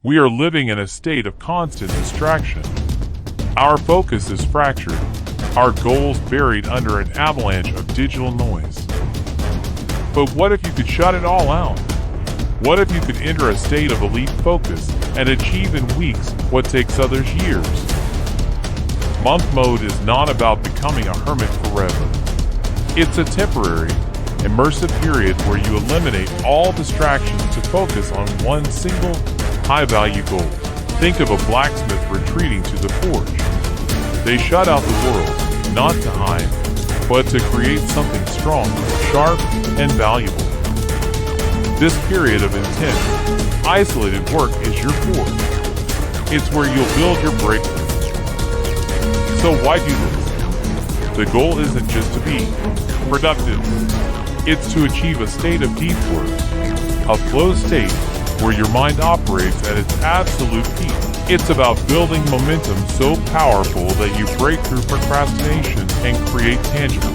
We are living in a state of constant distraction. Our focus is fractured, our goals buried under an avalanche of digital noise. But what if you could shut it all out? What if you could enter a state of elite focus and achieve in weeks what takes others years? Monk mode is not about becoming a hermit forever. It's a temporary, immersive period where you eliminate all distractions to focus on one single, high-value goal. Think of a blacksmith retreating to the forge. They shut out the world, not to hide, but to create something strong, sharp, and valuable. This period of intense, isolated work is your forge. It's where you'll build your breakthrough. So why do this? The goal isn't just to be productive. It's to achieve a state of deep work, a flow state where your mind operates at its absolute peak. It's about building momentum so powerful that you break through procrastination and create tangible,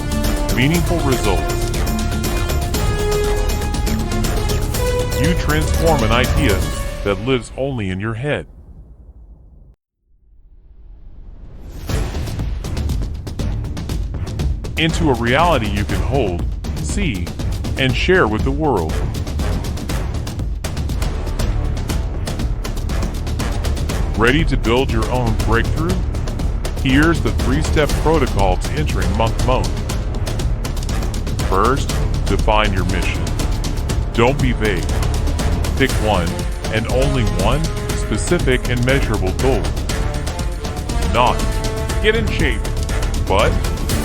meaningful results. You transform an idea that lives only in your head. Into a reality you can hold, see, and share with the world. Ready to build your own breakthrough? Here's the 3-step protocol to entering monk mode. First, define your mission. Don't be vague. Pick one, and only one, specific and measurable goal. Not get in shape, but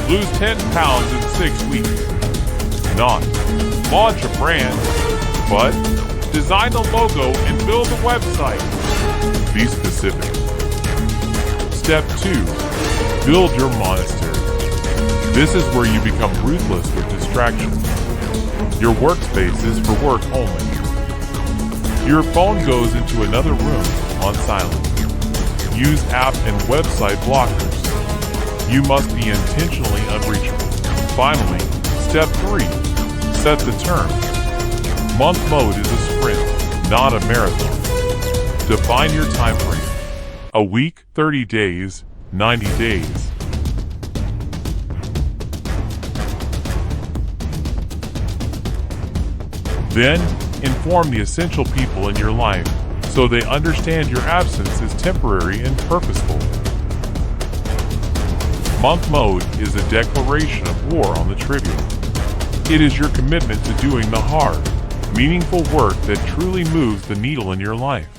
lose 10 pounds in 6 weeks. Not launch a brand, but design the logo and build a website. Be specific. Step 2. Build your monastery. This is where you become ruthless with distractions. Your workspace is for work only. Your phone goes into another room on silent. Use app and website blockers. You must be intentionally unreachable. Finally, step 3. Set the term. Monk mode is a sprint, not a marathon. Define your time frame. A week, 30 days, 90 days. Then, inform the essential people in your life so they understand your absence is temporary and purposeful. Monk mode is a declaration of war on the trivial. It is your commitment to doing the hard, meaningful work that truly moves the needle in your life.